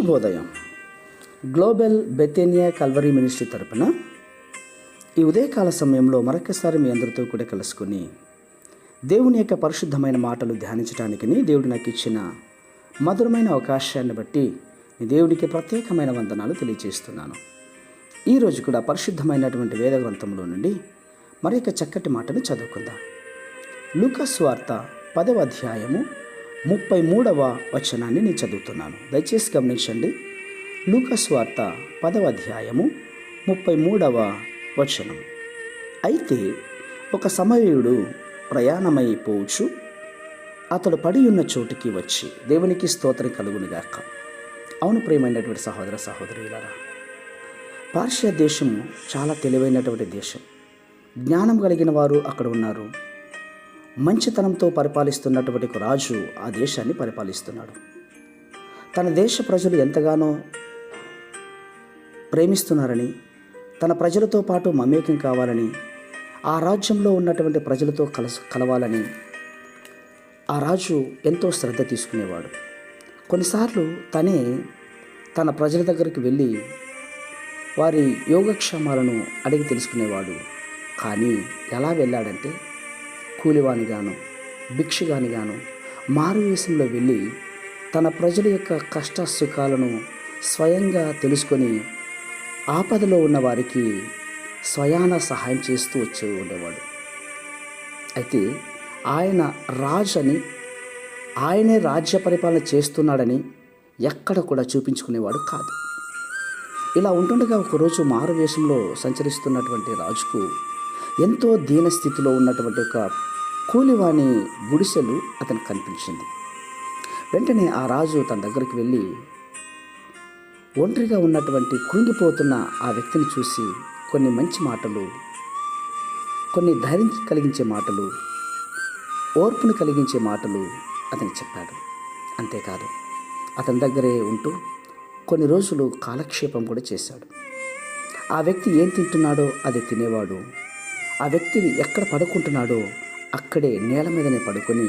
శుభోదయం. Global బెతేనియా Calvary ministry తరపున ఈ ఉదయకాల సమయంలో మరొకసారి మీ అందరితో కూడా కలుసుకుని దేవుని యొక్క పరిశుద్ధమైన మాటలు ధ్యానించడానికి దేవుడు నాకు ఇచ్చిన మధురమైన అవకాశాన్ని బట్టి దేవుడికి ప్రత్యేకమైన వందనాలు తెలియజేస్తున్నాను. ఈరోజు కూడా పరిశుద్ధమైనటువంటి వేద గ్రంథంలో నుండి మరొక చక్కటి మాటను చదువుకుందాం. లూకా సువార్త 10వ అధ్యాయము 33వ వచనాన్ని నేను చదువుతున్నాను. దయచేసి గమనించండి. లూకా సువార్త 10వ అధ్యాయము 33వ వచనం. అయితే ఒక సమరయుడు ప్రయాణమైపోవచ్చు, అతడు పడి ఉన్న చోటుకి వచ్చి దేవునికి స్తోత్రం కలుగునుగాక. అవును ప్రియమైనటువంటి సహోదర సహోదరులారా, పార్షియా దేశము చాలా తెలివైనటువంటి దేశం. జ్ఞానం కలిగిన వారు అక్కడ ఉన్నారు. మంచితనంతో పరిపాలిస్తున్నటువంటి ఒక రాజు ఆ దేశాన్ని పరిపాలిస్తున్నాడు. తన దేశ ప్రజలు ఎంతగానో ప్రేమిస్తున్నారని, తన ప్రజలతో పాటు మమేకం కావాలని, ఆ రాజ్యంలో ఉన్నటువంటి ప్రజలతో కలవాలని ఆ రాజు ఎంతో శ్రద్ధ తీసుకునేవాడు. కొన్నిసార్లు తనే తన ప్రజల దగ్గరికి వెళ్ళి వారి యోగక్షేమాలను అడిగి తెలుసుకునేవాడు. కానీ ఎలా వెళ్ళాడంటే, కూలివానిగాను భిక్షగానిగాను మారువేషంలో వెళ్ళి తన ప్రజల యొక్క కష్ట సుఖాలను స్వయంగా తెలుసుకొని ఆపదలో ఉన్న వారికి స్వయాన సహాయం చేస్తూ వచ్చి ఉండేవాడు. అయితే ఆయన రాజని, ఆయనే రాజ్య పరిపాలన చేస్తున్నాడని ఎక్కడ కూడా చూపించుకునేవాడు కాదు. ఇలా ఉంటుండగా ఒకరోజు మారువేషంలో సంచరిస్తున్నటువంటి రాజుకు ఎంతో దీనస్థితిలో ఉన్నటువంటి ఒక కూలివాని గుడిసెలు అతనికి కనిపించింది. వెంటనే ఆ రాజు తన దగ్గరికి వెళ్ళి ఒంటరిగా ఉన్నటువంటి కృంగిపోతున్న ఆ వ్యక్తిని చూసి కొన్ని మంచి మాటలు, కొన్ని ధైర్యం కలిగించే మాటలు, ఓర్పును కలిగించే మాటలు అతనికి చెప్పాడు. అంతేకాదు, అతని దగ్గరే ఉంటూ కొన్ని రోజులు కాలక్షేపం కూడా చేశాడు. ఆ వ్యక్తి ఏం తింటున్నాడో అది తినేవాడు. ఆ వ్యక్తి ఎక్కడ పడుకుంటున్నాడో అక్కడే నేల మీదనే పడుకొని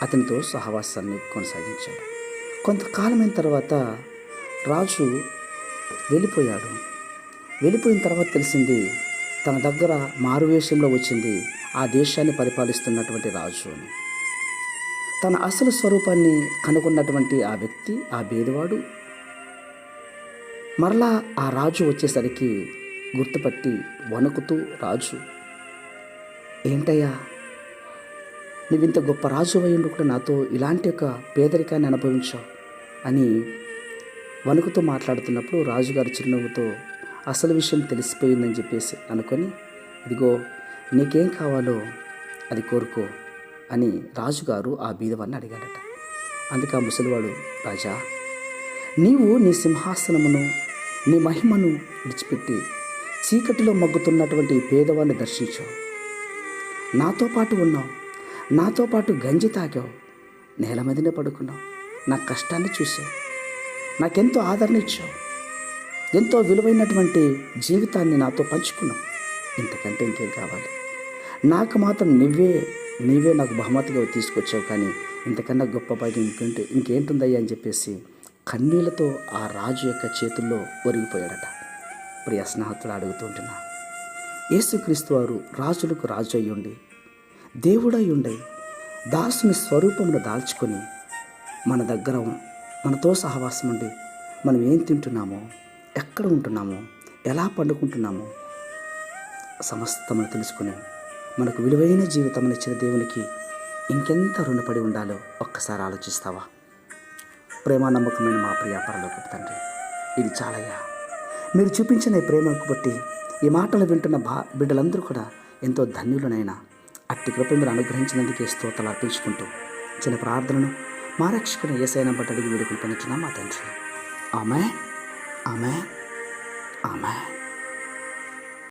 అతనితో సహవాసాన్ని కొనసాగించాడు. కొంతకాలమైన తర్వాత రాజు వెళ్ళిపోయాడు. వెళ్ళిపోయిన తర్వాత తెలిసింది, తన దగ్గర మారువేషంలో వచ్చింది ఆ దేశాన్ని పరిపాలిస్తున్నటువంటి రాజు అని. తన అసలు స్వరూపాన్ని కనుగొన్నటువంటి ఆ వ్యక్తి, ఆ బేదవాడు మరలా ఆ రాజు వచ్చేసరికి గుర్తుపట్టి వణుకుతూ, రాజు, ఏంటయ్యా నువ్వింత గొప్ప రాజు అయ్యుండి కూడా నాతో ఇలాంటి ఒక పేదరికాన్ని అనుభవించావు అని వణుకుతూ మాట్లాడుతున్నప్పుడు రాజుగారు చిరునవ్వుతో అసలు విషయం తెలిసిపోయిందని చెప్పేసి అనుకొని, ఇదిగో నీకేం కావాలో అది కోరుకో అని రాజుగారు ఆ బీదవాన్ని అడిగాడట. అందుకే ఆ ముసలివాడు, రాజా, నీవు నీ సింహాసనమును, నీ మహిమను విడిచిపెట్టి చీకటిలో మగ్గుతున్నటువంటి పేదవాన్ని దర్శించావు. నాతో పాటు ఉన్నావు, నాతో పాటు గంజి తాగావు, నేల మీదనే పడుకున్నావు, నా కష్టాన్ని చూసావు, నాకెంతో ఆదరణ ఇచ్చావు, ఎంతో విలువైనటువంటి జీవితాన్ని నాతో పంచుకున్నావు. ఇంతకంటే ఇంకేం కావాలి? నాకు మాత్రం నీవే నాకు బహుమతిగా తీసుకొచ్చావు, కానీ ఇంతకన్నా గొప్ప భాగ్యం ఇంకేంటుందయ్యా అని చెప్పేసి కన్నీళ్లతో ఆ రాజు యొక్క చేతుల్లో ఒరిగిపోయాడట. ప్రియ స్నేహితుడు, అడుగుతుంటున్నా, యేసుక్రీస్తు వారు రాజులకు రాజు అయ్యుండి, దేవుడై ఉండి, దాసుని స్వరూపమును దాల్చుకొని మన దగ్గర మనతో సహవాసం ఉండి మనం ఏం తింటున్నామో, ఎక్కడ ఉంటున్నామో, ఎలా పండుకుంటున్నామో సమస్తమును తెలుసుకుని మనకు విలువైన జీవితం ఇచ్చిన దేవునికి ఇంకెంత రుణపడి ఉండాలో ఒక్కసారి ఆలోచిస్తావా? ప్రేమ నమ్మకమైన మా ప్రియ పరలోకపు తండ్రి, ఇది చాలయ్యా. మీరు చూపించిన ఈ ప్రేమకు బట్టి ఈ మాటలు వింటున్న బిడ్డలందరూ కూడా ఎంతో ధన్యులనైనా. అట్టి కృప మీరు అనుగ్రహించినందుకే స్తోత్రాలు అర్పించుకుంటూ చిన్న ప్రార్థనను మా రక్షకుని యేసయ్య బట్టి అడిగి వేడుకుంటున్నాం మా తండ్రి. ఆమేన్, ఆమేన్, ఆమేన్.